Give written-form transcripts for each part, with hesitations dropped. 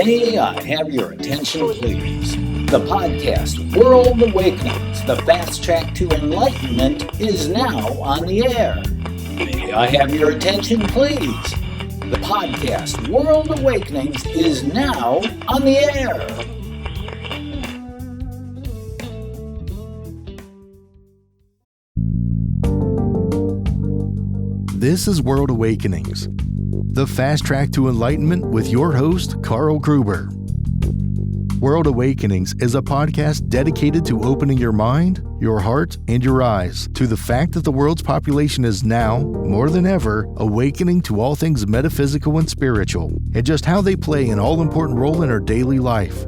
May I have your attention, please? The podcast World Awakenings, the fast track to enlightenment, is now on the air. May I have your attention, please? The podcast World Awakenings is now on the air. This is World Awakenings, the fast track to enlightenment with your host, Carl Gruber. World Awakenings is a podcast dedicated to opening your mind, your heart, and your eyes to the fact that the world's population is now, more than ever, awakening to all things metaphysical and spiritual, and just how they play an all-important role in our daily life.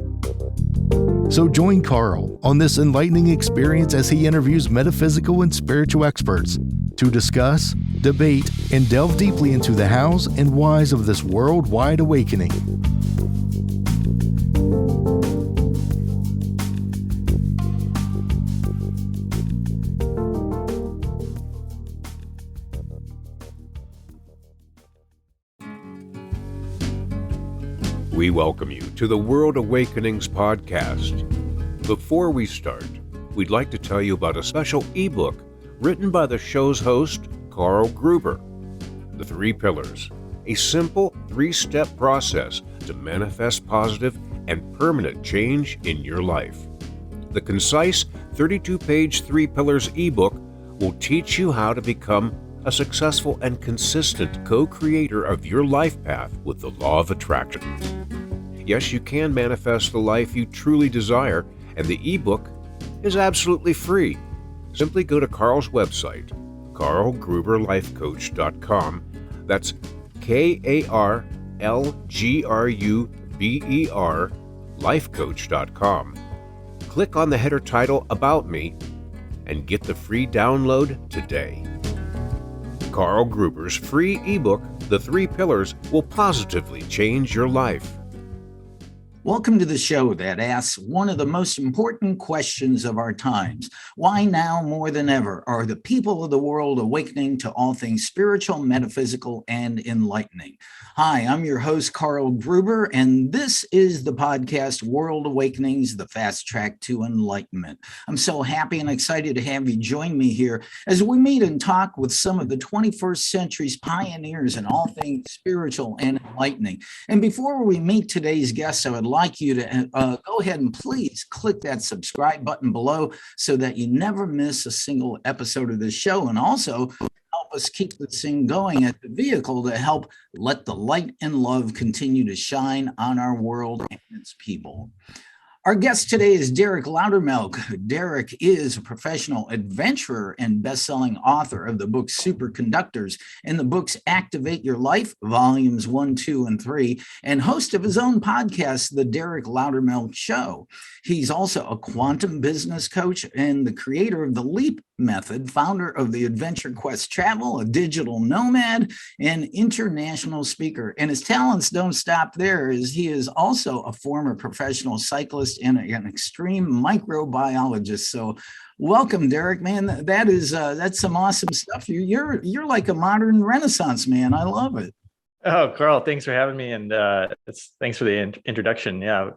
So join Carl on this enlightening experience as he interviews metaphysical and spiritual experts to discuss, debate, and delve deeply into the hows and whys of this worldwide awakening. We welcome you to the World Awakenings podcast. Before we start, we'd like to tell you about a special ebook written by the show's host, Carl Gruber. The 3 Pillars, a simple 3-step process to manifest positive and permanent change in your life. The concise 32-page 3 Pillars ebook will teach you how to become a successful and consistent co-creator of your life path with the law of attraction. Yes, you can manifest the life you truly desire, and the ebook is absolutely free. Simply go to Carl's website, carlgruberlifecoach.com. That's KARLGRUBER lifecoach.com. Click on the header title About Me and get the free download today. Carl Gruber's free ebook, The 3 Pillars, will positively change your life. Welcome to the show that asks one of the most important questions of our times. Why now more than ever are the people of the world awakening to all things spiritual, metaphysical, and enlightening? Hi, I'm your host, Carl Gruber, and this is the podcast World Awakenings, the fast track to enlightenment. I'm so happy and excited to have you join me here as we meet and talk with some of the 21st century's pioneers in all things spiritual and enlightening. And before we meet today's guests, I would like you to go ahead and please click that subscribe button below so that you never miss a single episode of this show, and also help us keep this thing going at the vehicle to help let the light and love continue to shine on our world and its people. Our guest today is Derek Loudermilk. Derek is a professional adventurer and best-selling author of the book Superconductors and the books Activate Your Life, Volumes 1, 2, and 3, and host of his own podcast, The Derek Loudermilk Show. He's also a quantum business coach and the creator of the LEAP method, founder of the Adventure Quest Travel, a digital nomad, and international speaker. And his talents don't stop there, as he is also a former professional cyclist and an extreme microbiologist. So welcome, Derek, man. That's some awesome stuff. You're like a modern Renaissance man. I love it. Oh, Carl, thanks for having me. And thanks for the introduction. Yeah.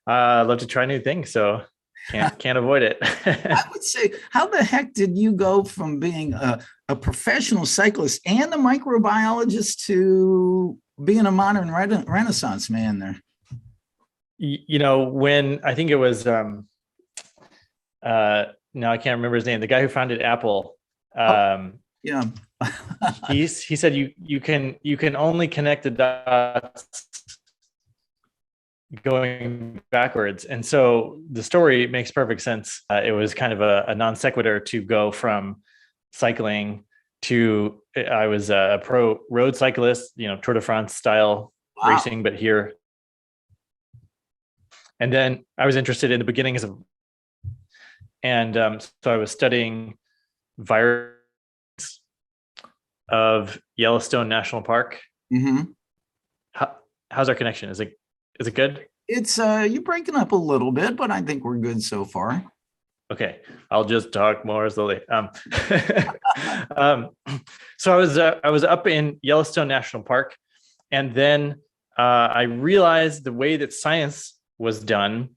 I love to try new things. So can't avoid it. I would say, how the heck did you go from being a professional cyclist and a microbiologist to being a modern Renaissance man there? You know, when I think it was, now I can't remember his name, the guy who founded Apple. Yeah. he said you can only connect the dots going backwards. And so the story makes perfect sense. It was kind of a non sequitur to go from cycling to, I was a pro road cyclist, Tour de France style racing, but here. And then I was interested in the beginnings of, and so I was studying virus of Yellowstone National Park. Mm-hmm. How's our connection? Is it good? It's you're breaking up a little bit, but I think we're good so far. Okay, I'll just talk more slowly. So I was up in Yellowstone National Park, and then I realized the way that science was done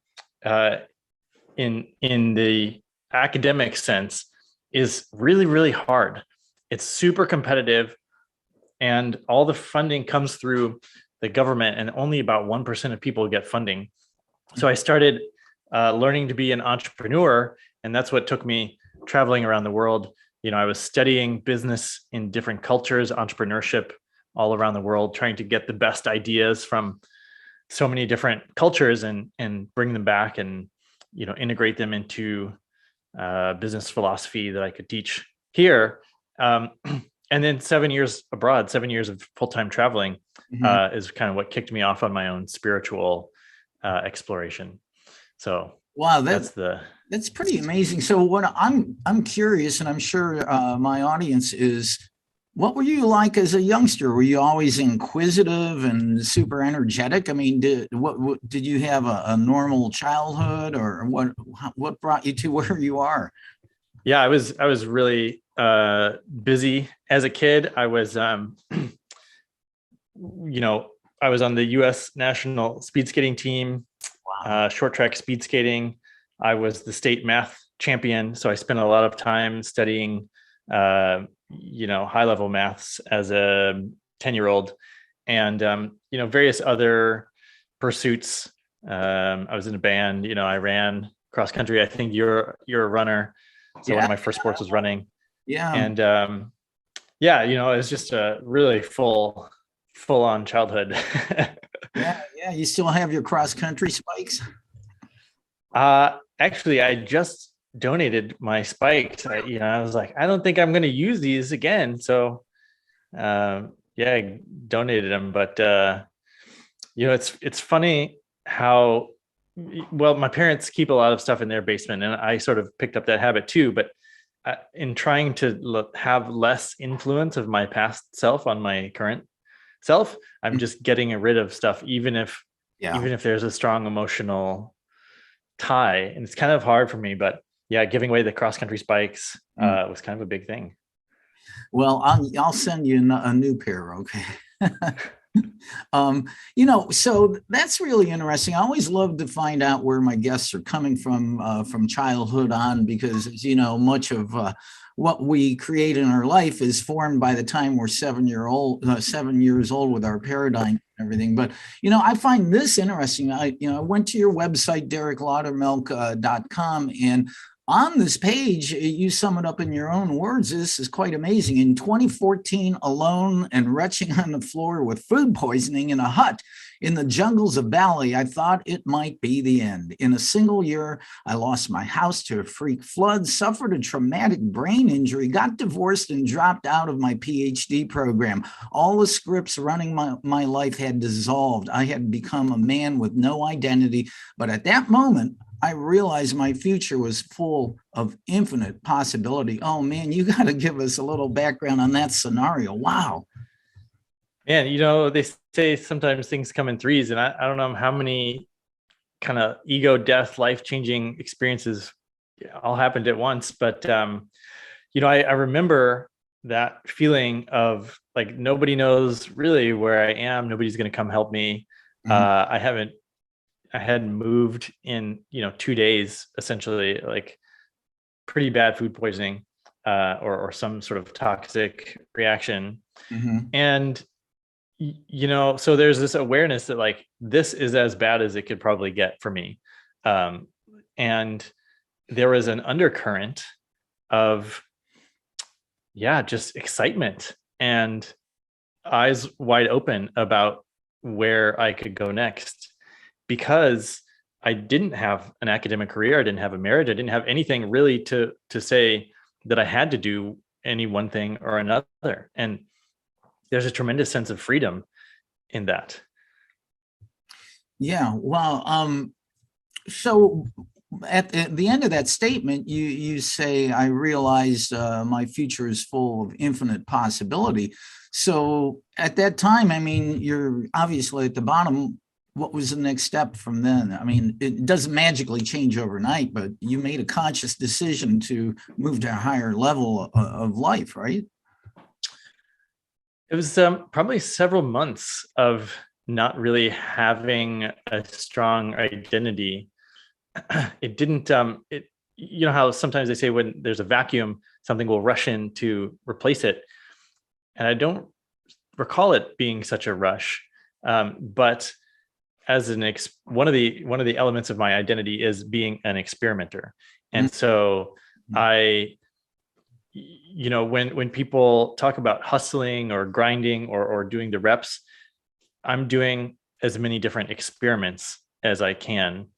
in the academic sense is really, really hard. It's super competitive, and all the funding comes through the government, and only about 1% of people get funding. So I started learning to be an entrepreneur, and that's what took me traveling around the world. I was studying business in different cultures, entrepreneurship all around the world, trying to get the best ideas from so many different cultures and bring them back and integrate them into business philosophy that I could teach here. And then 7 years abroad, 7 years of full-time traveling is kind of what kicked me off on my own spiritual exploration. So wow, that's pretty amazing. So what I'm curious, and I'm sure my audience is, what were you like as a youngster? Were you always inquisitive and super energetic? I mean, did you have a normal childhood, or what brought you to where you are? Yeah, I was really busy as a kid. I was I was on the US national speed skating team. Wow. Short track speed skating. I was the state math champion, so I spent a lot of time studying high level maths as a 10-year-old, and various other pursuits. I was in a band. I ran cross country. I think you're a runner, so one of my first sports was running. Yeah. And it was just a really full on childhood. Yeah. You still have your cross country spikes? Actually, I just donated my spikes. I was like, I don't think I'm going to use these again. So, I donated them. But it's funny how well my parents keep a lot of stuff in their basement, and I sort of picked up that habit too. But in trying to have less influence of my past self on my current self, I'm just getting rid of stuff, even if there's a strong emotional tie. And it's kind of hard for me, but giving away the cross country spikes was kind of a big thing. Well, I'll send you a new pair. Okay. So that's really interesting. I always love to find out where my guests are coming from childhood on, because as you know, much of what we create in our life is formed by the time we're 7 years old with our paradigm and everything. But I find this interesting. I went to your website, DerekLoudermilk.com, and on this page, you sum it up in your own words. This is quite amazing. In 2014, alone and retching on the floor with food poisoning in a hut in the jungles of Bali, I thought it might be the end. In a single year, I lost my house to a freak flood, suffered a traumatic brain injury, got divorced, and dropped out of my PhD program. All the scripts running my life had dissolved. I had become a man with no identity. But at that moment, I realized my future was full of infinite possibility. Oh man, you got to give us a little background on that scenario. Wow. Man, they say sometimes things come in threes, and I don't know how many kind of ego death, life-changing experiences all happened at once. But, I remember that feeling of like, nobody knows really where I am. Nobody's going to come help me. Mm-hmm. I hadn't moved in, 2 days, essentially, like pretty bad food poisoning or some sort of toxic reaction. Mm-hmm. And, so there's this awareness that like, this is as bad as it could probably get for me. And there was an undercurrent of, just excitement and eyes wide open about where I could go next. Because I didn't have an academic career, I didn't have a marriage, I didn't have anything really to say that I had to do any one thing or another. And there's a tremendous sense of freedom in that. Yeah, well, so at the end of that statement, you say, I realized my future is full of infinite possibility. So at that time, I mean, you're obviously at the bottom. What was the next step from then? I mean, it doesn't magically change overnight, but you made a conscious decision to move to a higher level of life, right? It was probably several months of not really having a strong identity, it didn't, you know how sometimes they say when there's a vacuum, something will rush in to replace it. And I don't recall it being such a rush. But as one of the elements of my identity is being an experimenter. And so I, when people talk about hustling or grinding or doing the reps, I'm doing as many different experiments as I can,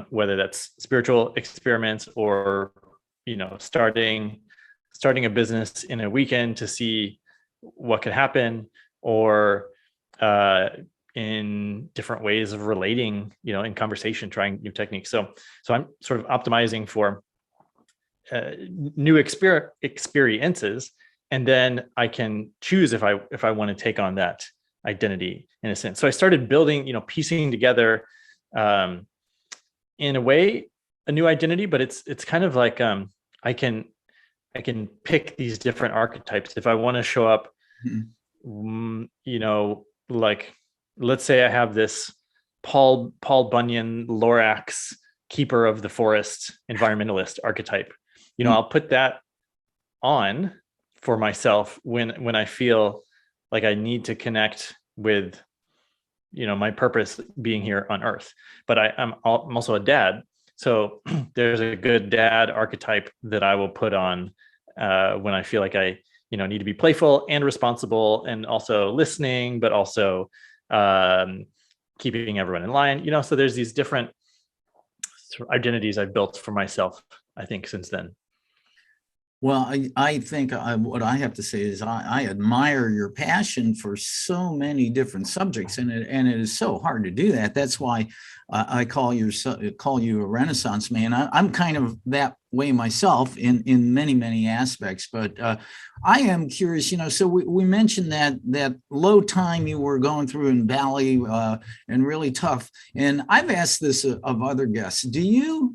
whether that's spiritual experiments or, starting a business in a weekend to see what could happen, or in different ways of relating, in conversation, trying new techniques. So I'm sort of optimizing for new experiences, and then I can choose if I want to take on that identity in a sense. So I started building, piecing together, in a way, a new identity, but it's kind of like I can pick these different archetypes if I want to show up. Like, let's say I have this Paul Bunyan Lorax keeper of the forest environmentalist archetype. I'll put that on for myself when I feel like I need to connect with, my purpose being here on Earth. But I'm also a dad. So there's a good dad archetype that I will put on when I feel like I, need to be playful and responsible, and also listening, but also keeping everyone in line, so there's these different identities I've built for myself, I think, since then. Well, I think what I have to say is I admire your passion for so many different subjects, and it is so hard to do that. That's why I call you a Renaissance man. I'm kind of that way myself in many aspects, but I am curious. So we mentioned that low time you were going through in Bali, and really tough. And I've asked this of other guests. Do you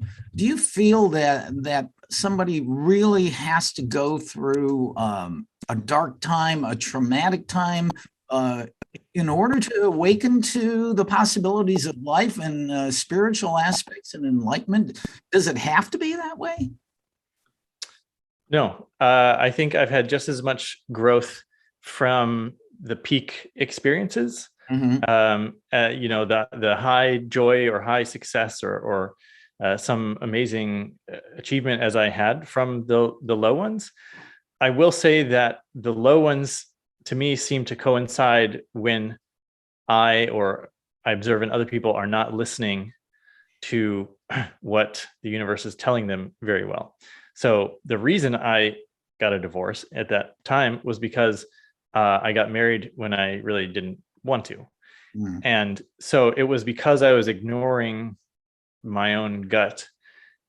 feel that somebody really has to go through a dark time, a traumatic time, in order to awaken to the possibilities of life and spiritual aspects and enlightenment? Does it have to be that way? No, I think I've had just as much growth from the peak experiences, the high joy or high success or some amazing achievement as I had from the low ones. I will say that the low ones, to me, seem to coincide when I observe in other people are not listening to what the universe is telling them very well. So the reason I got a divorce at that time was because I got married when I really didn't want to. And so it was because I was ignoring my own gut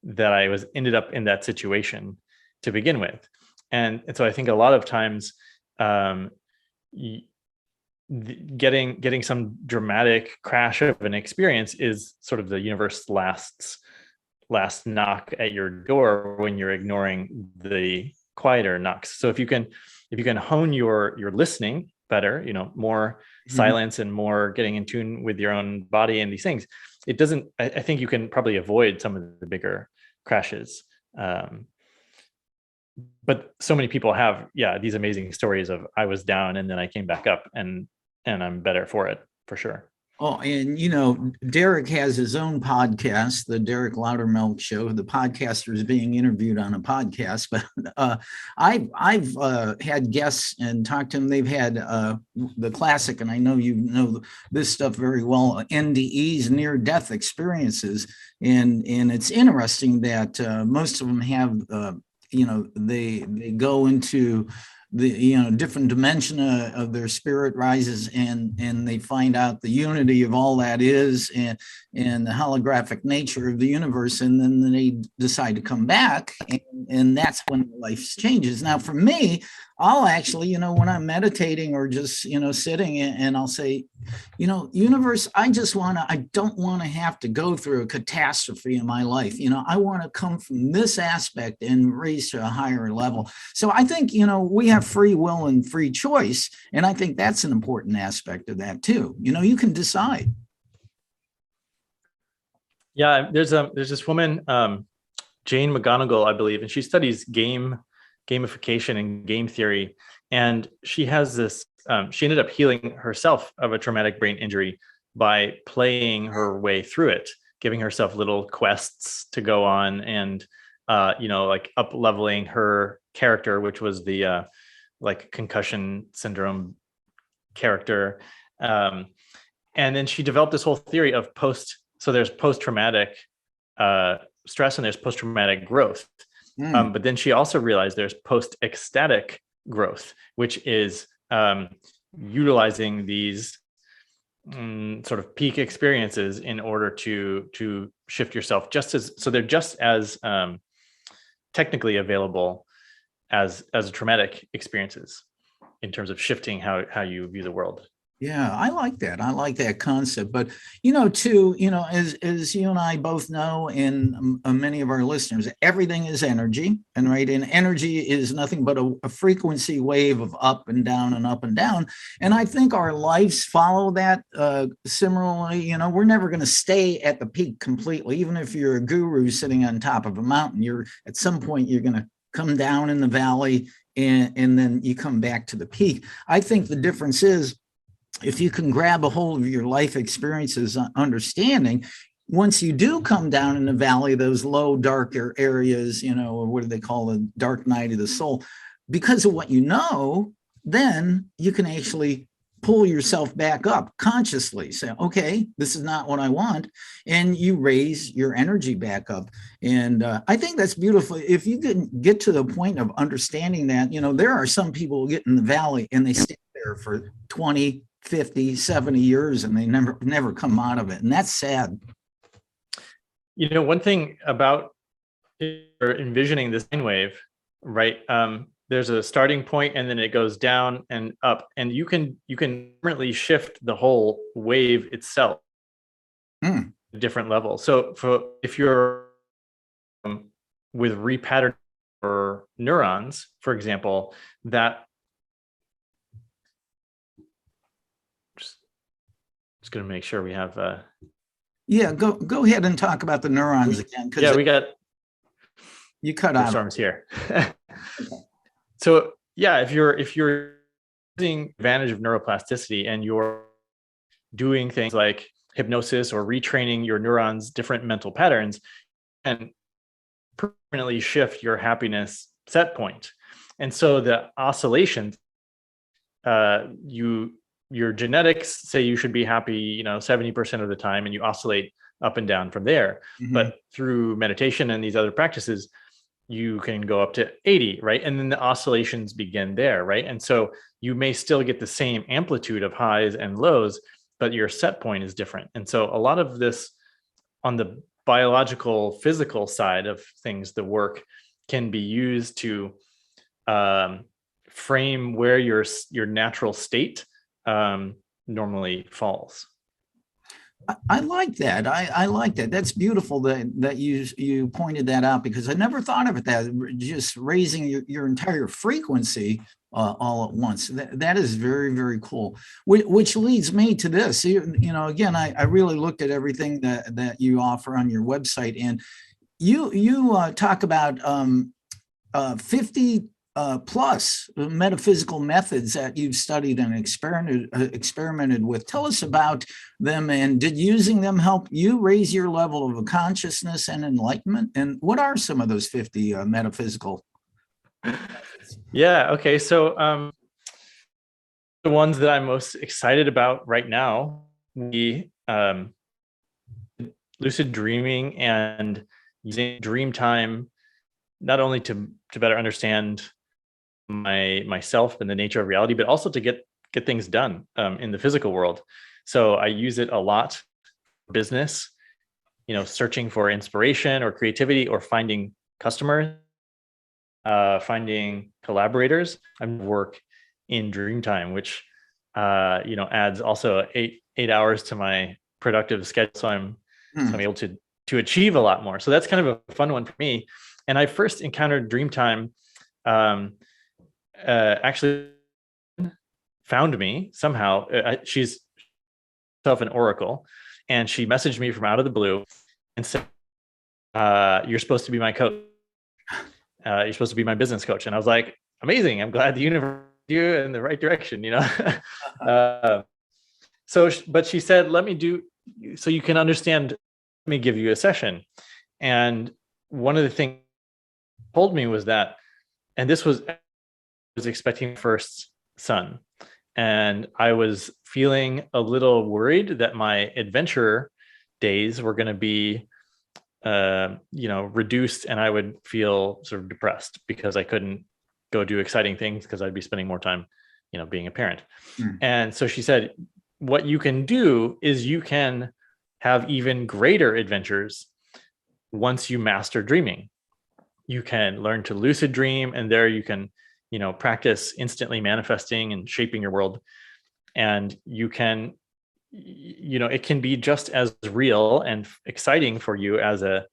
that I ended up in that situation to begin with. And so I think a lot of times getting some dramatic crash of an experience is sort of the universe's last knock at your door when you're ignoring the quieter knocks. So if you can hone your listening better, more silence and more getting in tune with your own body and these things, I think you can probably avoid some of the bigger crashes. But so many people have, these amazing stories of I was down and then I came back up and I'm better for it, for sure. Oh, and Derek has his own podcast, the Derek Loudermilk Show. The podcaster is being interviewed on a podcast, but I've had guests and talked to them. They've had the classic, and I know you know this stuff very well, NDEs, near-death experiences, and it's interesting that most of them have, they go into the different dimension of their spirit rises, and they find out the unity of all that is, and the holographic nature of the universe, and then they decide to come back, and that's when life changes. Now for me, I'll actually, when I'm meditating or just, sitting, and I'll say, universe, I don't want to have to go through a catastrophe in my life. I want to come from this aspect and raise to a higher level. So I think, we have free will and free choice. And I think that's an important aspect of that too. You can decide. Yeah, there's this woman, Jane McGonigal, I believe, and she studies gamification and game theory. And she has this, she ended up healing herself of a traumatic brain injury by playing her way through it, giving herself little quests to go on and, like up leveling her character, which was the like concussion syndrome character. And then she developed this whole theory of so there's post-traumatic stress and there's post-traumatic growth. But then she also realized there's post-ecstatic growth, which is utilizing these sort of peak experiences in order to shift yourself, so they're just as technically available as traumatic experiences in terms of shifting how you view the world. Yeah, I like that. I like that concept. But, too, as you and I both know, and many of our listeners, everything is energy. And energy is nothing but a frequency wave of up and down and up and down. And I think our lives follow that similarly. We're never going to stay at the peak completely. Even if you're a guru sitting on top of a mountain, at some point, you're going to come down in the valley and then you come back to the peak. I think the difference is, if you can grab a hold of your life experiences, understanding, once you do come down in the valley, those low, darker areas, or what do they call the dark night of the soul, because of what then you can actually pull yourself back up consciously, say, okay, this is not what I want. And you raise your energy back up. And I think that's beautiful. If you can get to the point of understanding that, there are some people who get in the valley and they stay there for 20, 50, 70 years and they never come out of it. And that's sad. One thing about envisioning this sine wave, right? There's a starting point and then it goes down and up, and you can permanently shift the whole wave itself to different levels. So if you're with repatterning for neurons, for example, that just going to make sure we have go ahead and talk about the neurons again, because we got you cut out storms here. So if you're taking advantage of neuroplasticity and you're doing things like hypnosis or retraining your neurons different mental patterns, and permanently shift your happiness set point. And so the oscillations, your genetics say you should be happy, 70% of the time, and you oscillate up and down from there. Mm-hmm. But through meditation and these other practices, you can go up to 80, right? And then the oscillations begin there, right? And so you may still get the same amplitude of highs and lows, but your set point is different. And so a lot of this on the biological, physical side of things, the work can be used to frame where your natural state normally falls. I like that. I like that. That's beautiful that you pointed that out, because I never thought of it that just raising your entire frequency all at once. That is very, very cool. Which leads me to this. Again, I really looked at everything that you offer on your website, and you talk about 50 plus metaphysical methods that you've studied and experimented with. Tell us about them, and did using them help you raise your level of consciousness and enlightenment? And what are some of those 50 metaphysical methods? Yeah, okay. So the ones that I'm most excited about right now, lucid dreaming and using dream time, not only to better understand myself and the nature of reality, but also to get things done in the physical world. So I use it a lot for business, searching for inspiration or creativity, or finding customers, finding collaborators. I work in dream time, which adds also eight hours to my productive schedule. So I'm able to achieve a lot more. So that's kind of a fun one for me. And I first encountered dream time actually found me somehow. She's herself an oracle, and she messaged me from out of the blue and said, "You're supposed to be my coach. You're supposed to be my business coach." And I was like, "Amazing! I'm glad the universe you in the right direction." But she said, "Let me do so you can understand. Let me give you a session." And one of the things she told me was that, and this was, I was expecting first son, and I was feeling a little worried that my adventure days were going to be reduced, and I would feel sort of depressed because I couldn't go do exciting things because I'd be spending more time, being a parent. And so she said, what you can do is you can have even greater adventures once you master dreaming. You can learn to lucid dream, and there you can, practice instantly manifesting and shaping your world. And you can, it can be just as real and exciting for you as a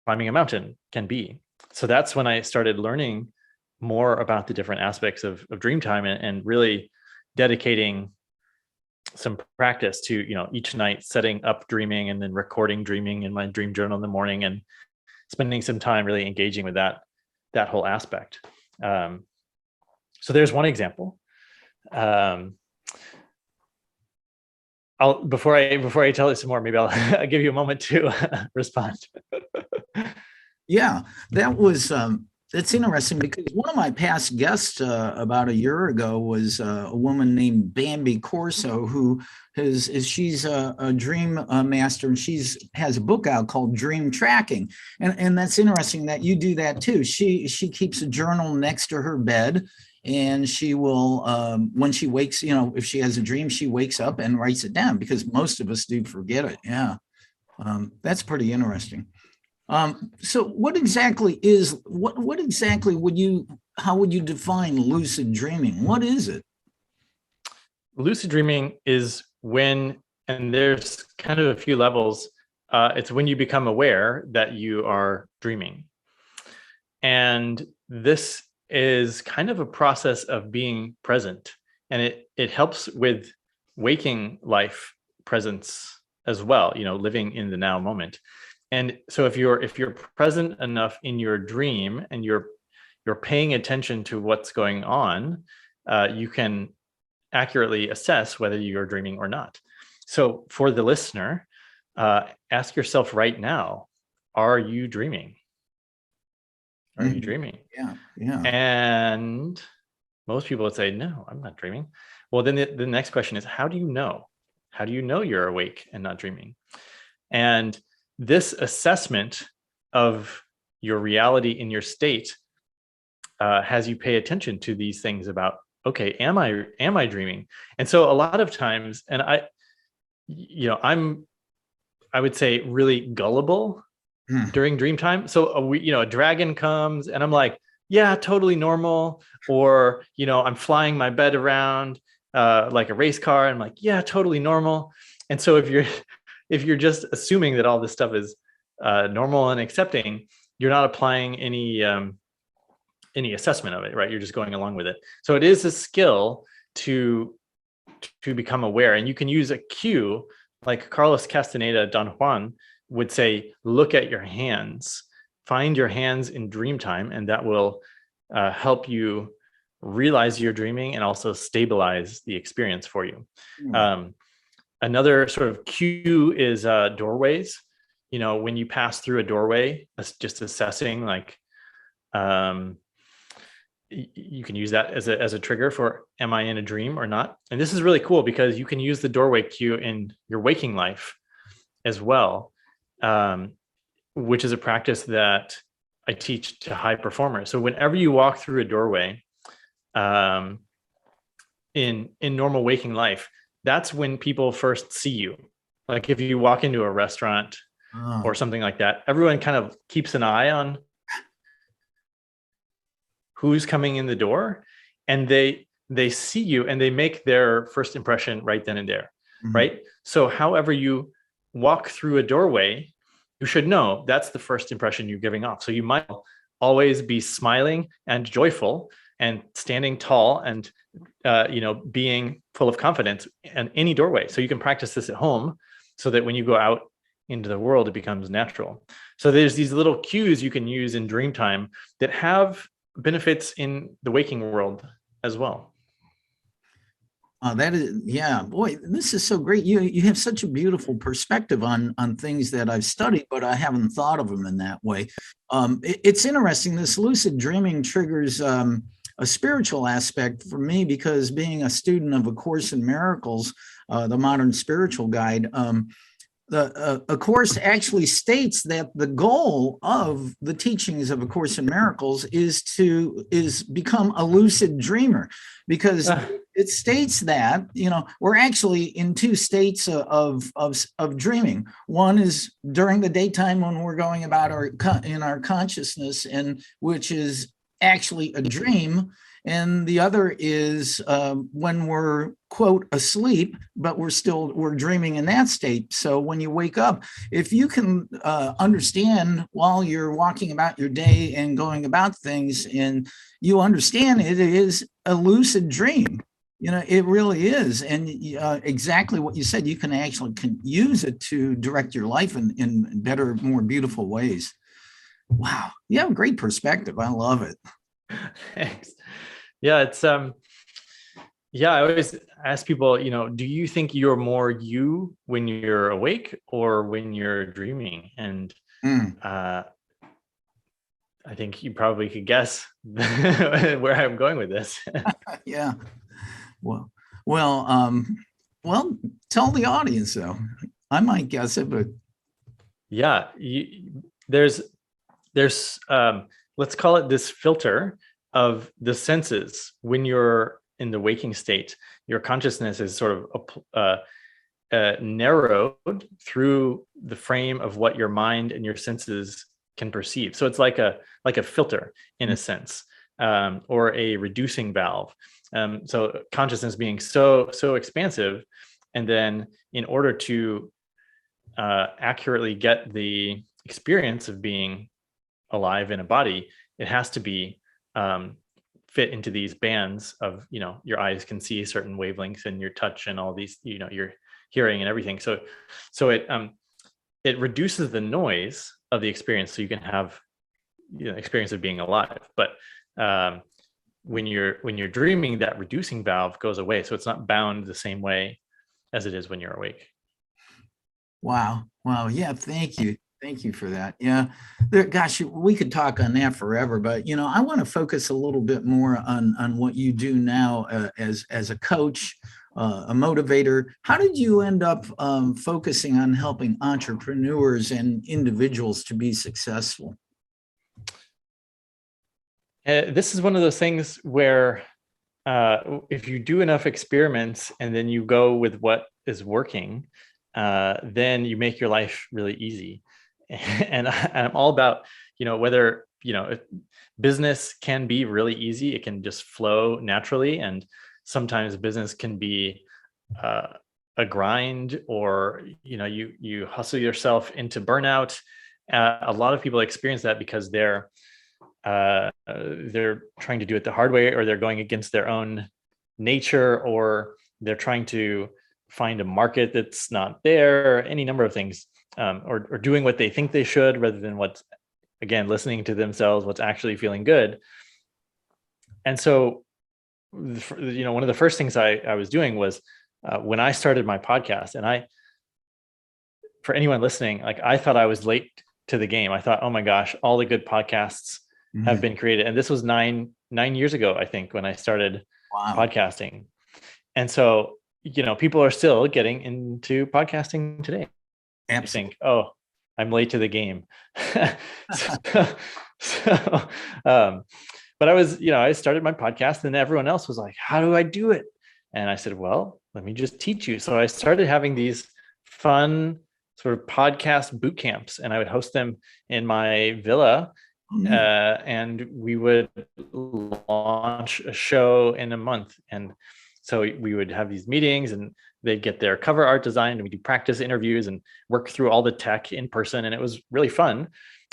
climbing a mountain can be. So that's when I started learning more about the different aspects of Dreamtime, and really dedicating some practice to, each night setting up dreaming and then recording dreaming in my dream journal in the morning, and spending some time really engaging with that whole aspect. So there's one example. Before I tell you some more, maybe I'll give you a moment to respond. Yeah, that was that's interesting, because one of my past guests about a year ago was a woman named Bambi Corso, who she's a dream master, and has a book out called Dream Tracking, and that's interesting that you do that too. She keeps a journal next to her bed, and she will when she wakes, if she has a dream, she wakes up and writes it down, because most of us do forget it. Yeah, that's pretty interesting. So what exactly how would you define lucid dreaming? What is it? Lucid dreaming is when, and there's kind of a few levels, it's when you become aware that you are dreaming. And this is kind of a process of being present, and it helps with waking life presence as well, living in the now moment. And so if you're present enough in your dream, and you're paying attention to what's going on, you can accurately assess whether you're dreaming or not. So for the listener, ask yourself right now, are you dreaming? Are you dreaming? Yeah. And most people would say, no, I'm not dreaming. Well, then the next question is, how do you know? How do you know you're awake and not dreaming? And this assessment of your reality in your state has you pay attention to these things about, okay, am I dreaming? And so a lot of times, and I would say really gullible during dream time. So a dragon comes, and I'm like, yeah, totally normal. Or I'm flying my bed around like a race car, and I'm like, yeah, totally normal. And so if you're just assuming that all this stuff is normal and accepting, you're not applying any assessment of it, right? You're just going along with it. So it is a skill to become aware, and you can use a cue, like Carlos Castaneda, Don Juan would say, look at your hands, find your hands in dream time, and that will help you realize you're dreaming and also stabilize the experience for you. Another sort of cue is doorways. When you pass through a doorway, that's just assessing, like, you can use that as a trigger for, am I in a dream or not? And this is really cool, because you can use the doorway cue in your waking life as well, which is a practice that I teach to high performers. So whenever you walk through a doorway in normal waking life, that's when people first see you. Like if you walk into a restaurant or something like that, everyone kind of keeps an eye on who's coming in the door, and they see you, and they make their first impression right then and there, right? So however you walk through a doorway, you should know that's the first impression you're giving off. So you might always be smiling and joyful and standing tall and, being full of confidence in any doorway. So you can practice this at home so that when you go out into the world, it becomes natural. So there's these little cues you can use in dream time that have benefits in the waking world as well. That is, yeah, boy, this is so great. You have such a beautiful perspective on things that I've studied, but I haven't thought of them in that way. It's interesting. This lucid dreaming triggers a spiritual aspect for me, because being a student of A Course in Miracles, the modern spiritual guide, A Course actually states that the goal of the teachings of A Course in Miracles is become a lucid dreamer, because it states that, we're actually in two states of dreaming. One is during the daytime when we're going about in our consciousness, and which is actually a dream. And the other is when we're, quote, asleep, but we're dreaming in that state. So when you wake up, if you can understand while you're walking about your day and going about things, and you understand it is a lucid dream, it really is. And exactly what you said, you can use it to direct your life in better, more beautiful ways. Wow. You have a great perspective. I love it. Thanks. Yeah, it's I always ask people, do you think you're more you when you're awake or when you're dreaming? And I think you probably could guess where I'm going with this. Yeah. Well, tell the audience though. I might guess it, but yeah, there's let's call it this filter of the senses. When you're in the waking state, your consciousness is sort of narrowed through the frame of what your mind and your senses can perceive. So it's like a filter in a sense, or a reducing valve. So consciousness being so expansive, and then in order to accurately get the experience of being alive in a body, it has to be fit into these bands of, your eyes can see certain wavelengths, and your touch and all these, your hearing and everything. So it reduces the noise of the experience, so you can have experience of being alive. But when you're dreaming, that reducing valve goes away, so it's not bound the same way as it is when you're awake. Wow. Yeah. Thank you. Thank you for that. Yeah. Gosh, we could talk on that forever, but I want to focus a little bit more on what you do now as a coach, a motivator. How did you end up focusing on helping entrepreneurs and individuals to be successful? This is one of those things where if you do enough experiments and then you go with what is working, then you make your life really easy. And I'm all about, whether, business can be really easy. It can just flow naturally. And sometimes business can be a grind, or, you hustle yourself into burnout. A lot of people experience that because they're trying to do it the hard way, or they're going against their own nature, or they're trying to find a market that's not there, any number of things. Or doing what they think they should, rather than listening to themselves, what's actually feeling good. And so, one of the first things I was doing was when I started my podcast, and for anyone listening, I thought I was late to the game. I thought, oh my gosh, all the good podcasts have been created. And this was nine years ago, I think, when I started podcasting. And so, people are still getting into podcasting today. I think, oh, I'm late to the game. But I was, I started my podcast, and everyone else was like, how do I do it? And I said, well, let me just teach you. So I started having these fun sort of podcast boot camps, and I would host them in my villa. And we would launch a show in a month. And so we would have these meetings, and they'd get their cover art designed, and we do practice interviews and work through all the tech in person. And it was really fun.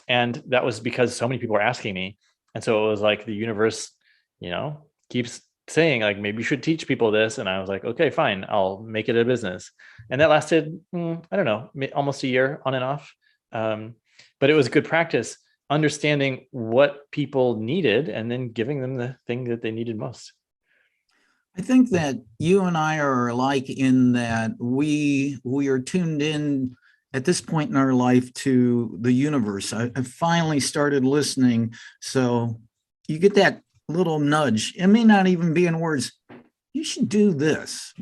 And that was because so many people were asking me. And so it was like the universe, keeps saying like, maybe you should teach people this. And I was like, okay, fine, I'll make it a business. And that lasted, I don't know, almost a year on and off. But it was good practice, understanding what people needed and then giving them the thing that they needed most. I think that you and I are alike in that we are tuned in at this point in our life to the universe. I finally started listening. So you get that little nudge. It may not even be in words. You should do this,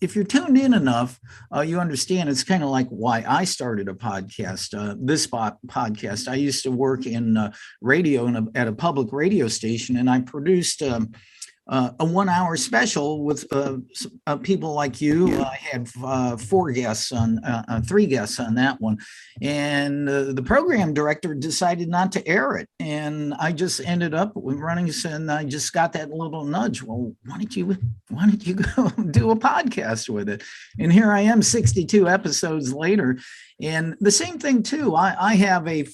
if you're tuned in enough, you understand. It's kind of like why I started a podcast. This podcast, I used to work in radio at a public radio station, and I produced a 1 hour special with people like you. I had 3 guests on that one, and the program director decided not to air it, and I just ended up running, and I just got that little nudge. Well, why don't you go do a podcast with it? And here I am, 62 episodes later, and the same thing too. I have a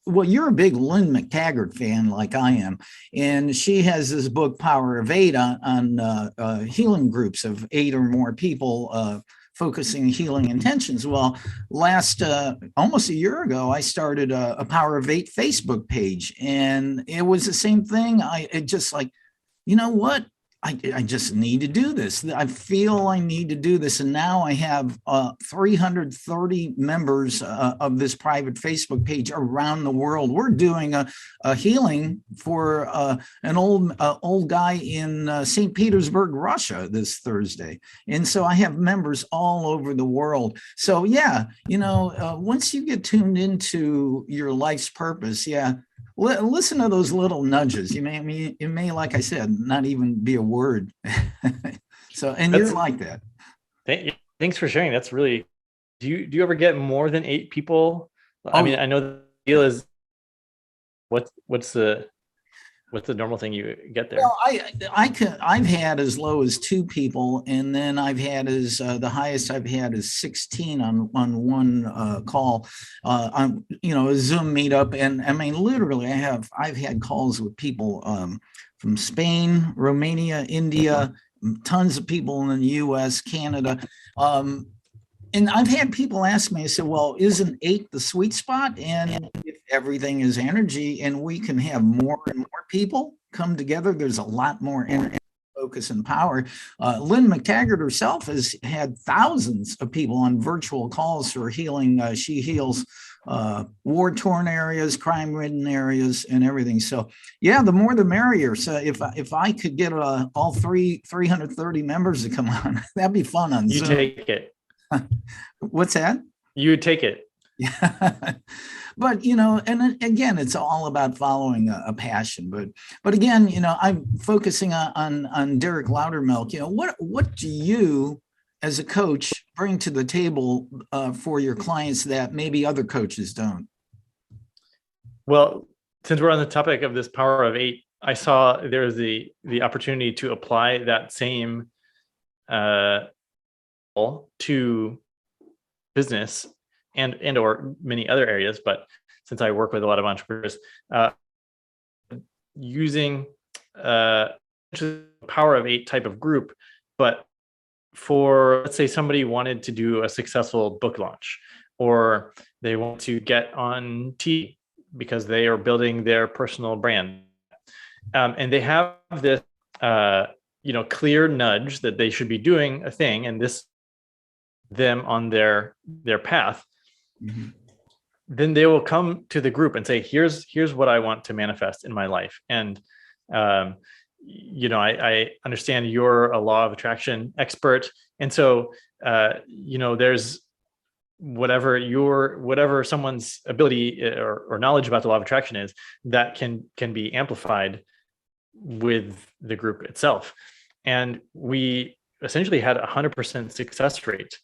well, you're a big Lynn McTaggart fan like I am, and she has this book, Power of 8, on healing groups of 8 or more people focusing healing intentions. Well, almost a year ago, I started a Power of 8 Facebook page, and it was the same thing. It just like, you know what? I just need to do this. I feel I need to do this. And now I have 330 members of this private Facebook page around the world. We're doing a healing for an old guy in St. Petersburg, Russia this Thursday. And so I have members all over the world. So yeah, once you get tuned into your life's purpose, listen to those little nudges. It may, like I said, not even be a word. You're like that. Thanks for sharing. That's really. Do you ever get more than 8 people? I mean, I know the deal is. What's the normal thing you get there? Well, I've had as low as 2 people, and then I've had the highest I've had is 16 on one call, on a Zoom meetup. And I mean, literally, I've had calls with people from Spain, Romania, India, tons of people in the U.S., Canada. And I've had people ask me, I said, well, isn't 8 the sweet spot? And if everything is energy and we can have more and more people come together, there's a lot more energy, focus, and power. Lynn McTaggart herself has had thousands of people on virtual calls for healing. She heals war-torn areas, crime-ridden areas, and everything. So yeah, the more the merrier. So if I could get all 330 members to come on, that'd be fun on Zoom. You take it. What's that? You would take it. Yeah. But, and again, it's all about following a passion. But again, I'm focusing on Derek Loudermilk. What do you, as a coach, bring to the table for your clients that maybe other coaches don't? Well, since we're on the topic of this Power of 8, I saw there's the opportunity to apply that same to business and or many other areas, but since I work with a lot of entrepreneurs, using the Power of 8 type of group, but for, let's say, somebody wanted to do a successful book launch, or they want to get on TV because they are building their personal brand, and they have this clear nudge that they should be doing a thing, and this them on their path. Mm-hmm. Then they will come to the group and say, here's what I want to manifest in my life. And I understand you're a law of attraction expert, and so there's whatever someone's ability or knowledge about the law of attraction is, that can be amplified with the group itself. And we essentially had 100% success rate.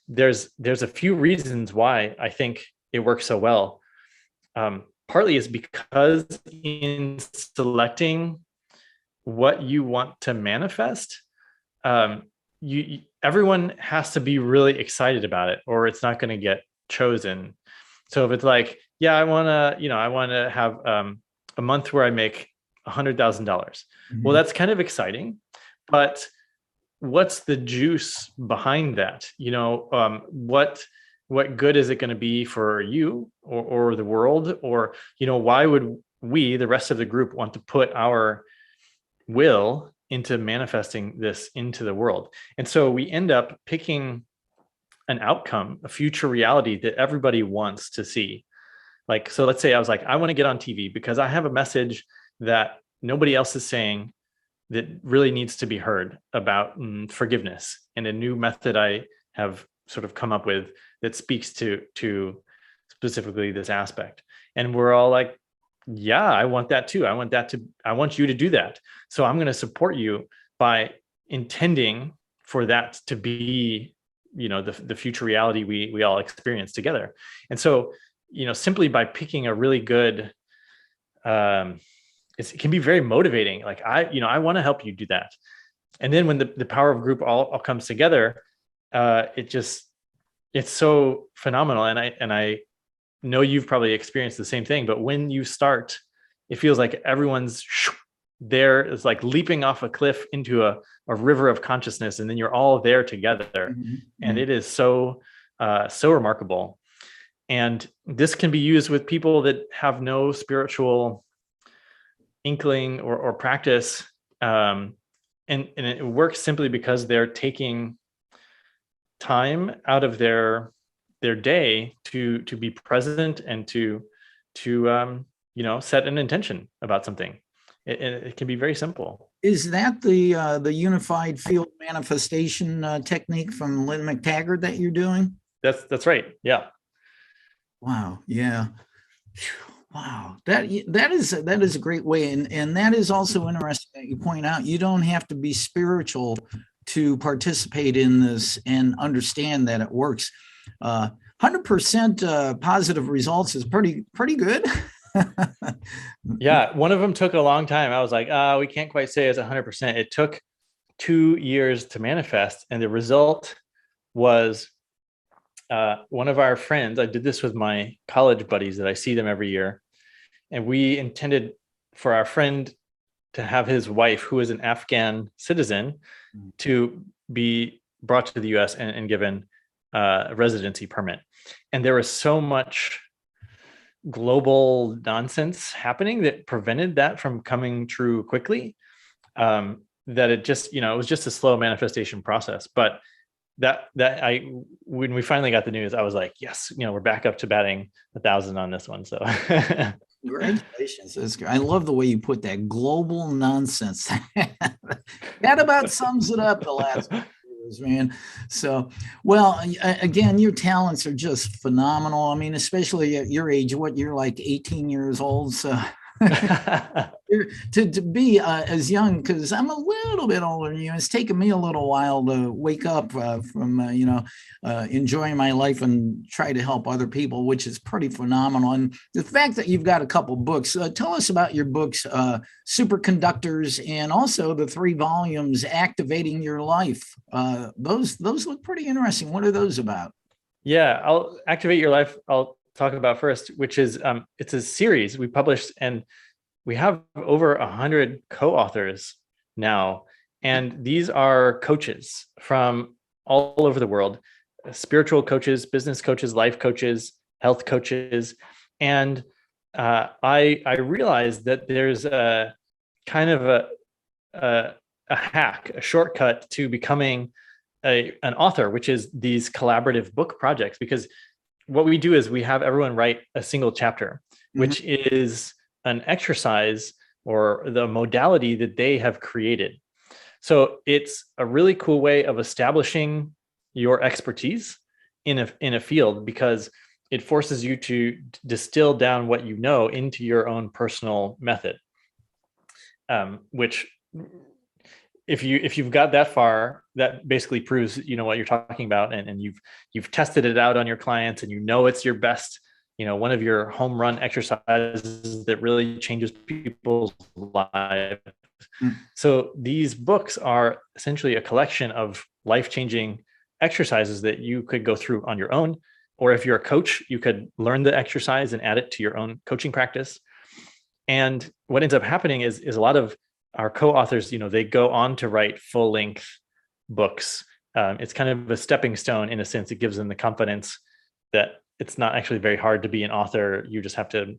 There's a few reasons why I think it works so well. Partly is because in selecting what you want to manifest, everyone has to be really excited about it, or it's not going to get chosen. So if it's like, yeah, I want to have a month where I make $100,000. Well, that's kind of exciting, but what's the juice behind that? What good is it going to be for you or the world? Or, why would we, the rest of the group, want to put our will into manifesting this into the world? And so we end up picking an outcome, a future reality that everybody wants to see. Like, so let's say I was like, I want to get on TV because I have a message that nobody else is saying that really needs to be heard about forgiveness, and a new method I have sort of come up with that speaks to specifically this aspect. And we're all like, yeah, I want that too. I want you to do that. So I'm going to support you by intending for that to be, the future reality we all experience together. And so, simply by picking a really good, it can be very motivating. Like I want to help you do that. And then when the power of group all comes together, it's so phenomenal. And I know you've probably experienced the same thing, but when you start, it feels like everyone's there. It's like leaping off a cliff into a river of consciousness. And then you're all there together. Mm-hmm. And it is so remarkable. And this can be used with people that have no spiritual inkling or practice. And it works simply because they're taking time out of their day to be present and to set an intention about something. It can be very simple. Is that the unified field manifestation technique from Lynn McTaggart that you're doing? That's right. Yeah. Wow. Yeah. Wow. That is a great way. And that is also interesting that you point out, you don't have to be spiritual to participate in this and understand that it works. 100% positive results is pretty good. Yeah. One of them took a long time. I was like, we can't quite say it's 100%. It took 2 years to manifest. And the result was one of our friends. I did this with my college buddies that I see them every year. And we intended for our friend to have his wife, who is an Afghan citizen, to be brought to the US and given a residency permit. And there was so much global nonsense happening that prevented that from coming true quickly, that it just, it was just a slow manifestation process. But when we finally got the news, I was like, yes, we're back up to batting 1,000 on this one. So congratulations. I love the way you put that, global nonsense. That about sums it up the last years, man. So, well, again, your talents are just phenomenal. I mean, especially at your age, you're like 18 years old. So to be as young, because I'm a little bit older than you, it's taken me a little while to wake up from enjoying my life and try to help other people, which is pretty phenomenal. And the fact that you've got a couple books, tell us about your books, Superconductors, and also the 3 volumes, Activating Your Life. Those look pretty interesting. What are those about? Yeah, I'll Activate Your Life. I'll talk about first, which is it's a series we published, and we have over 100 co-authors now. And these are coaches from all over the world, spiritual coaches, business coaches, life coaches, health coaches. And I realized that there's a kind of a hack, a shortcut to becoming an author, which is these collaborative book projects. Because what we do is we have everyone write a single chapter, which is an exercise or the modality that they have created. So it's a really cool way of establishing your expertise in a field, because it forces you to distill down what you know into your own personal method. Which, if you've got that far, that basically proves what you're talking about, and you've tested it out on your clients, and it's your best, one of your home run exercises that really changes people's lives. So these books are essentially a collection of life-changing exercises that you could go through on your own, or if you're a coach, you could learn the exercise and add it to your own coaching practice. And what ends up happening is a lot of our co-authors, they go on to write full-length books. It's kind of a stepping stone in a sense. It gives them the confidence that it's not actually very hard to be an author. You just have to,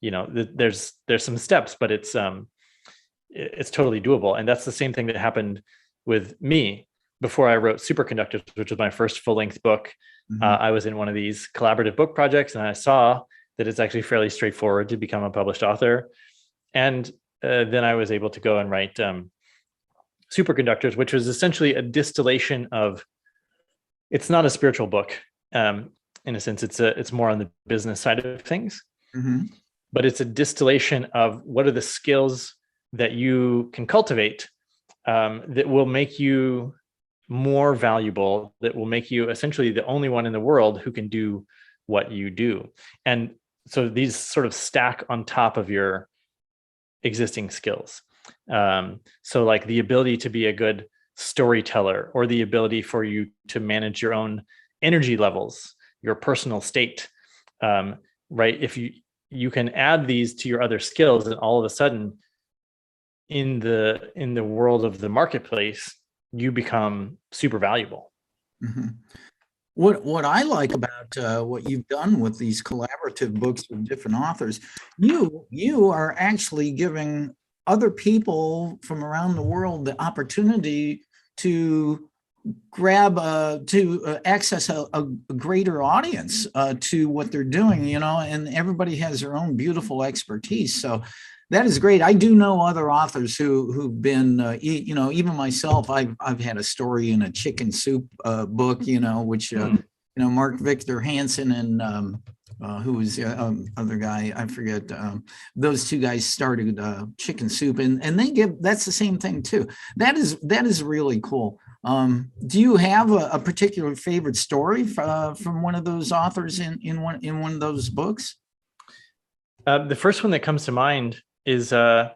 there's some steps, but it's totally doable. And that's the same thing that happened with me before I wrote Superconductors, which was my first full-length book. Mm-hmm. I was in one of these collaborative book projects, and I saw that it's actually fairly straightforward to become a published author. And then I was able to go and write Superconductors, which was essentially a distillation of, it's not a spiritual book. In a sense, it's more on the business side of things, mm-hmm. but it's a distillation of what are the skills that you can cultivate that will make you more valuable, that will make you essentially the only one in the world who can do what you do. And so these sort of stack on top of your existing skills. So like the ability to be a good storyteller, or the ability for you to manage your own energy levels, your personal state, right? If you can add these to your other skills, and all of a sudden in the world of the marketplace, you become super valuable. Mm-hmm. What I like about what you've done with these collaborative books with different authors, you are actually giving other people from around the world the opportunity to grab to access a greater audience to what they're doing, and everybody has their own beautiful expertise. So that is great. I do know other authors who've been, even myself. I've had a story in a chicken soup book, which Mark Victor Hansen and who was the other guy, I forget. Those two guys started Chicken Soup, and that's the same thing too. That is really cool. Do you have a particular favorite story from one of those authors in one of those books? The first one that comes to mind is a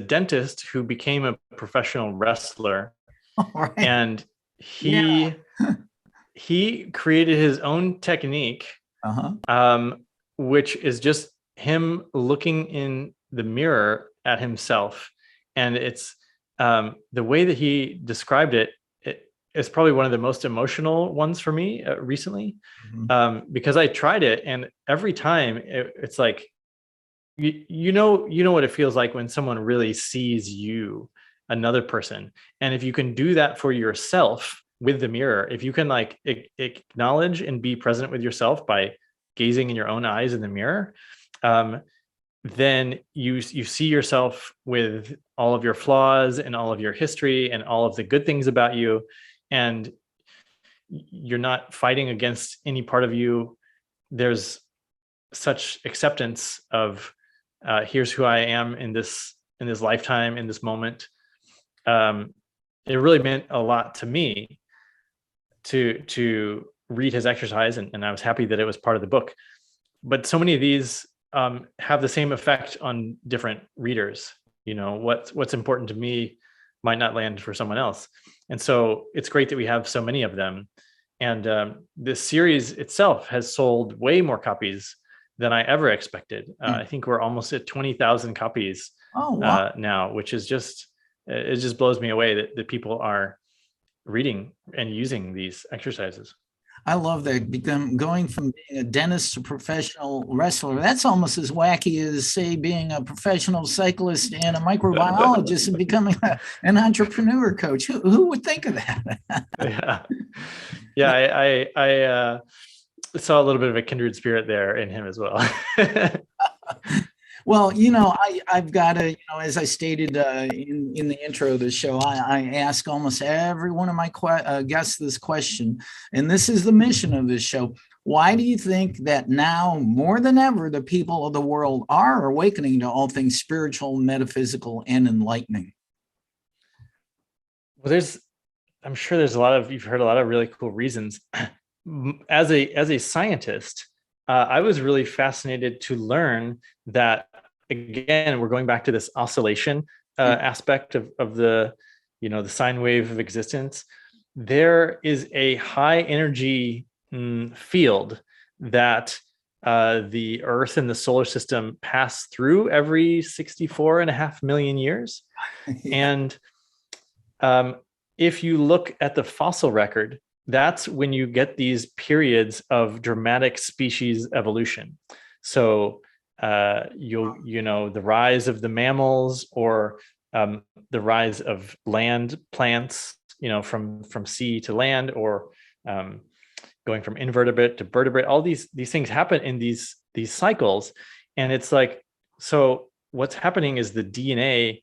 dentist who became a professional wrestler, right. And he created his own technique, which is just him looking in the mirror at himself. And it's the way that he described it is probably one of the most emotional ones for me recently, because I tried it, and every time it's like, you know what it feels like when someone really sees you, another person. And if you can do that for yourself with the mirror, if you can like acknowledge and be present with yourself by gazing in your own eyes in the mirror, then you see yourself with all of your flaws and all of your history and all of the good things about you, and you're not fighting against any part of you. There's such acceptance of here's who I am in this lifetime, in this moment. It really meant a lot to me to read his exercise, and I was happy that it was part of the book. But so many of these have the same effect on different readers. What's important to me might not land for someone else. And so it's great that we have so many of them. And this series itself has sold way more copies than I ever expected. I think we're almost at 20,000 copies now, which is it just blows me away that people are reading and using these exercises. I love that. Going from being a dentist to professional wrestler, that's almost as wacky as, say, being a professional cyclist and a microbiologist and becoming an entrepreneur coach. Who would think of that? I saw a little bit of a kindred spirit there in him as well. Well, I've got to, as I stated in the intro of the show, I ask almost every one of my guests this question, and this is the mission of this show. Why do you think that now, more than ever, the people of the world are awakening to all things spiritual, metaphysical, and enlightening? Well, I'm sure you've heard a lot of really cool reasons. As a scientist, I was really fascinated to learn that, again, we're going back to this oscillation aspect of the, the sine wave of existence. There is a high energy field that the Earth and the solar system pass through every 64.5 million years. Yeah. And if you look at the fossil record, that's when you get these periods of dramatic species evolution. So the rise of the mammals, or the rise of land plants, from sea to land, or going from invertebrate to vertebrate. All these things happen in these cycles. And it's like, so what's happening is the DNA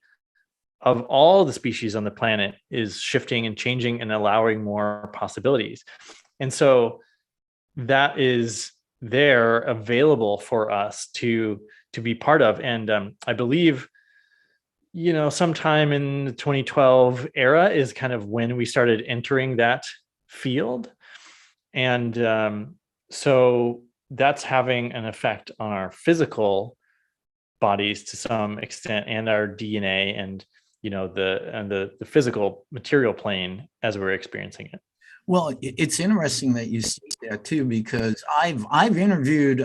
of all the species on the planet is shifting and changing and allowing more possibilities. And so that is there available for us to be part of. And I believe, sometime in the 2012 era is kind of when we started entering that field. And so that's having an effect on our physical bodies to some extent, and our DNA, and the physical material plane as we're experiencing it. Well, it's interesting that you say that too, because I've interviewed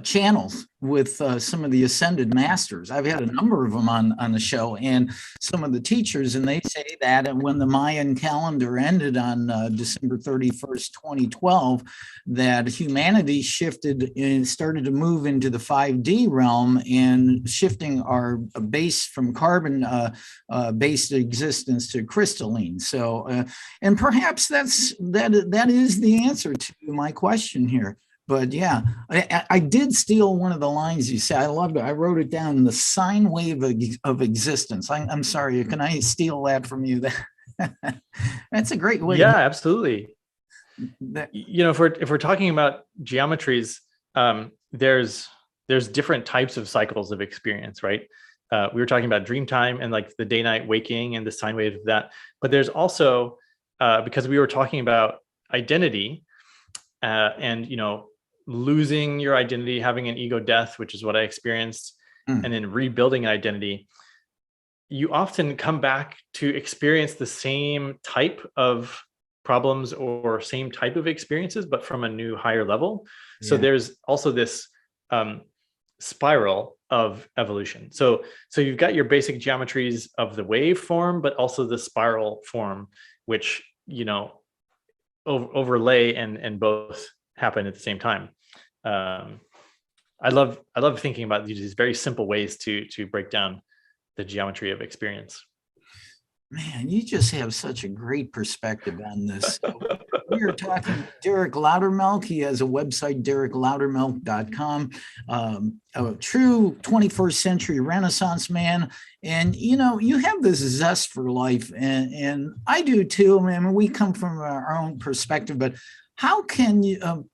channels with some of the ascended masters. I've had a number of them on the show, and some of the teachers, and they say that when the Mayan calendar ended on December 31st, 2012, that humanity shifted and started to move into the 5D realm, and shifting our base from carbon based existence to crystalline. So, and perhaps that is the answer to my question here. But yeah, I did steal one of the lines you said. I loved it. I wrote it down, the sine wave of existence. I'm sorry, can I steal that from you? That's a great way. Yeah, absolutely. If we're talking about geometries, there's different types of cycles of experience, right? We were talking about dream time and like the day-night waking and the sine wave of that. But there's also, because we were talking about identity, and losing your identity, having an ego death, which is what I experienced, and then rebuilding an identity, you often come back to experience the same type of problems or same type of experiences, but from a new, higher level. Yeah. So there's also this spiral of evolution. So you've got your basic geometries of the wave form, but also the spiral form, which overlay and both happen at the same time. I love thinking about these very simple ways to break down the geometry of experience. Man, you just have such a great perspective on this. We are talking to Derek Loudermilk. He has a website, derekloudermilk.com, a true 21st century Renaissance man. And, you have this zest for life, and I do too. I mean, we come from our own perspective, but how can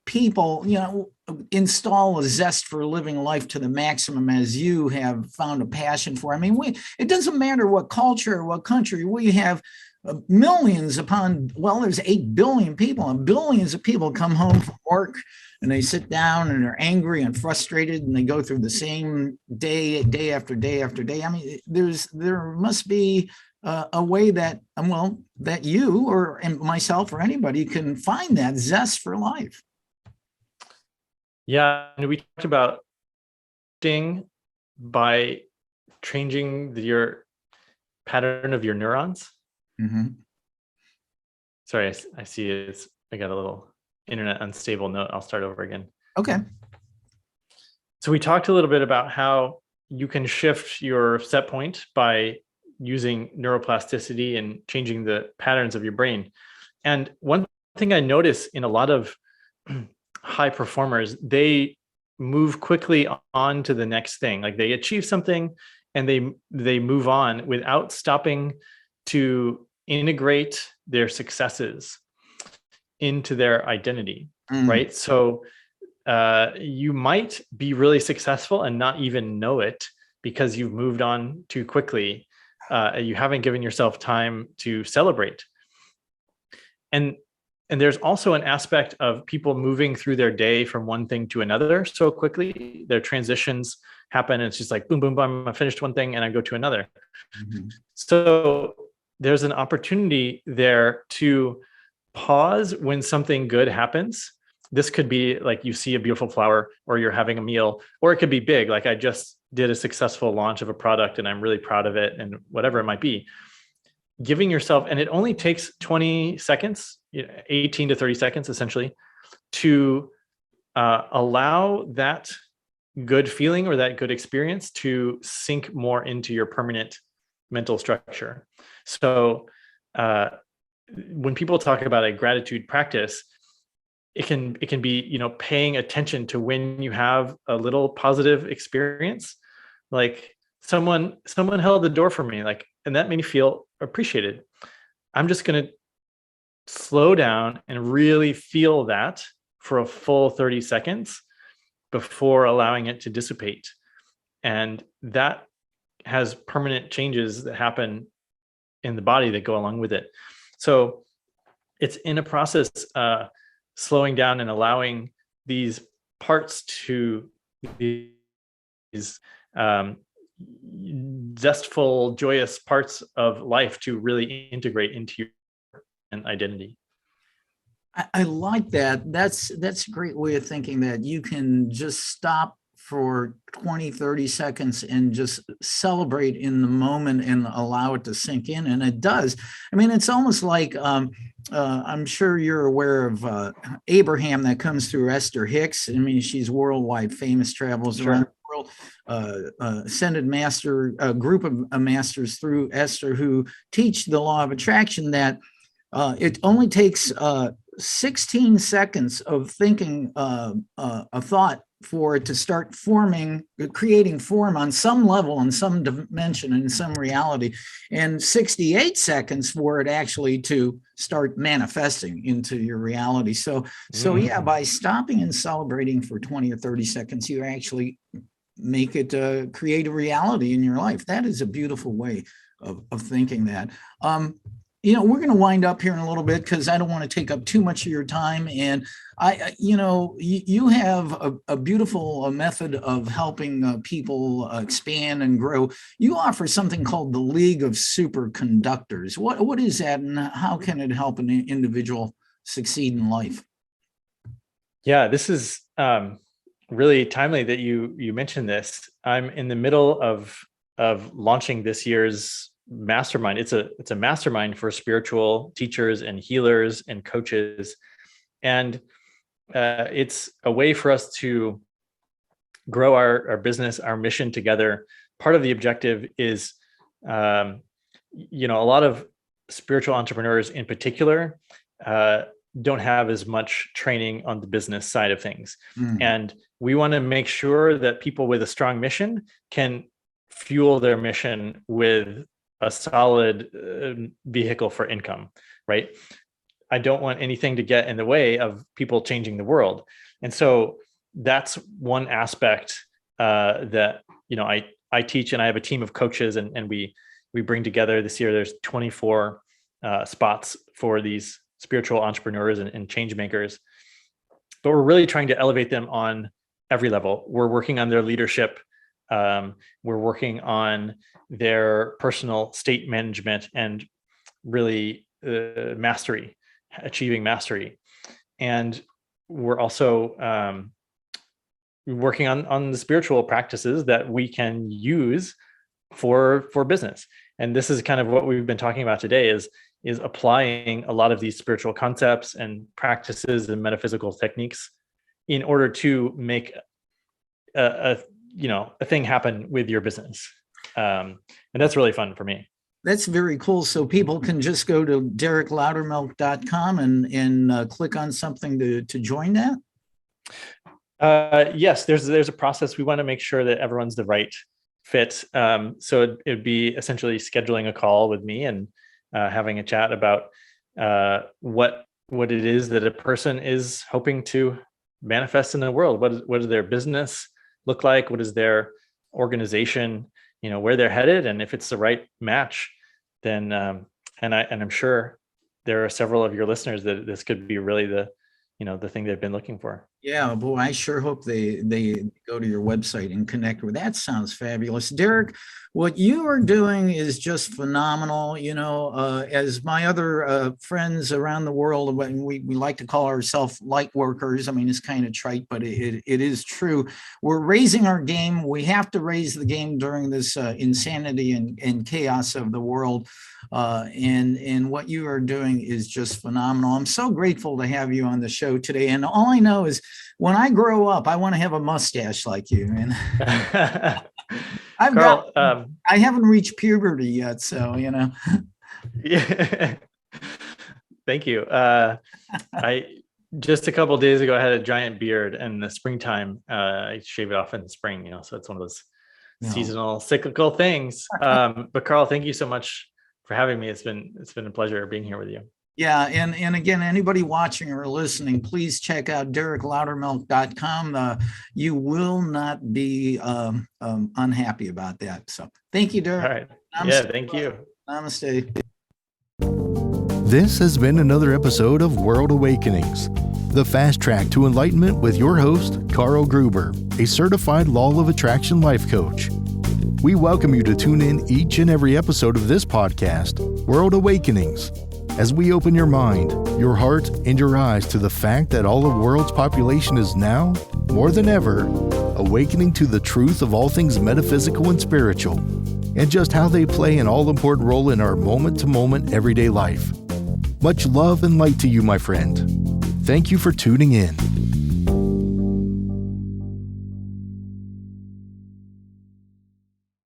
people, install a zest for living life to the maximum as you have found a passion for? I mean, it doesn't matter what culture or what country. We have millions there's 8 billion people, and billions of people come home from work and they sit down and they're angry and frustrated, and they go through the same day after day after day. I mean, there must be a way that you or myself or anybody can find that zest for life. Yeah, and we talked about by changing your pattern of your neurons. Mm-hmm. Sorry, I see I got a little internet unstable note. I'll start over again. Okay. So we talked a little bit about how you can shift your set point by using neuroplasticity and changing the patterns of your brain. And one thing I notice in a lot of high performers, they move quickly on to the next thing. Like they achieve something and they move on without stopping to integrate their successes into their identity, right? So you might be really successful and not even know it because you've moved on too quickly. You haven't given yourself time to celebrate. And there's also an aspect of people moving through their day from one thing to another so quickly. Their transitions happen, and it's just like boom, boom, boom. I finished one thing and I go to another. Mm-hmm. So there's an opportunity there to pause when something good happens. This could be like you see a beautiful flower, or you're having a meal, or it could be big. Like I just did a successful launch of a product and I'm really proud of it, and whatever it might be. Giving yourself, and it only takes 20 seconds, 18 to 30 seconds essentially, to allow that good feeling or that good experience to sink more into your permanent mental structure. So when people talk about a gratitude practice, it can be, paying attention to when you have a little positive experience, like someone held the door for me, like, and that made me feel appreciated. I'm just going to slow down and really feel that for a full 30 seconds before allowing it to dissipate. And that has permanent changes that happen in the body that go along with it. So it's in a process, slowing down and allowing these parts to these zestful, joyous parts of life to really integrate into your identity. I like that. That's a great way of thinking, that you can just stop for 20, 30 seconds and just celebrate in the moment and allow it to sink in. And it does. I mean, it's almost like, I'm sure you're aware of Abraham, that comes through Esther Hicks. I mean, she's worldwide famous, travels around the world, ascended master, a group of masters through Esther who teach the law of attraction, that it only takes 16 seconds of thinking a thought for it to start creating form on some level, in some dimension, in some reality, and 68 seconds for it actually to start manifesting into your reality. So yeah, by stopping and celebrating for 20 or 30 seconds, you actually make it create a reality in your life. That is a beautiful way of thinking that. We're going to wind up here in a little bit because I don't want to take up too much of your time. And you have a beautiful method of helping people expand and grow. You offer something called the League of Superconductors. What is that, and how can it help an individual succeed in life? Yeah, this is really timely that you mentioned this. I'm in the middle of launching this year's mastermind. It's a mastermind for spiritual teachers and healers and coaches, and it's a way for us to grow our business, our mission together. Part of the objective is, a lot of spiritual entrepreneurs in particular don't have as much training on the business side of things, and we want to make sure that people with a strong mission can fuel their mission with a solid vehicle for income, right? I don't want anything to get in the way of people changing the world. And so that's one aspect that, I teach, and I have a team of coaches, and we bring together this year. There's 24 spots for these spiritual entrepreneurs and change makers, but we're really trying to elevate them on every level. We're working on their leadership. We're working on their personal state management and really achieving mastery. And we're also working on the spiritual practices that we can use for business. And this is kind of what we've been talking about today, is applying a lot of these spiritual concepts and practices and metaphysical techniques in order to make a thing happen with your business. And that's really fun for me. That's very cool. So people can just go to derekloudermilk.com and click on something to join that? Yes, there's a process. We want to make sure that everyone's the right fit. So it'd be essentially scheduling a call with me and having a chat about what it is that a person is hoping to manifest in the world. What does their business look like? What is their organization, where they're headed? And if it's the right match, then and I'm sure there are several of your listeners that this could be really the thing they've been looking for. Yeah, boy, I sure hope they go to your website and connect with. That sounds fabulous, Derek. What you are doing is just phenomenal. As my other friends around the world, when we like to call ourselves light workers. I mean, it's kind of trite, but it is true. We're raising our game. We have to raise the game during this insanity and chaos of the world. And what you are doing is just phenomenal. I'm so grateful to have you on the show today. And all I know is when I grow up, I want to have a mustache like you. And Carl, I haven't reached puberty yet, so Yeah. Thank you. I just a couple of days ago I had a giant beard, and in the springtime I shave it off in the spring. So it's one of those seasonal, cyclical things. But Carl, thank you so much for having me. It's been a pleasure being here with you. Yeah, and again, anybody watching or listening, please check out DerekLoudermilk.com. You will not be unhappy about that. So thank you, Derek. All right. Namaste. Yeah, thank you. Namaste. This has been another episode of World Awakenings, the fast track to enlightenment with your host, Carl Gruber, a certified law of attraction life coach. We welcome you to tune in each and every episode of this podcast, World Awakenings, as we open your mind, your heart, and your eyes to the fact that all the world's population is now, more than ever, awakening to the truth of all things metaphysical and spiritual, and just how they play an all-important role in our moment-to-moment everyday life. Much love and light to you, my friend. Thank you for tuning in.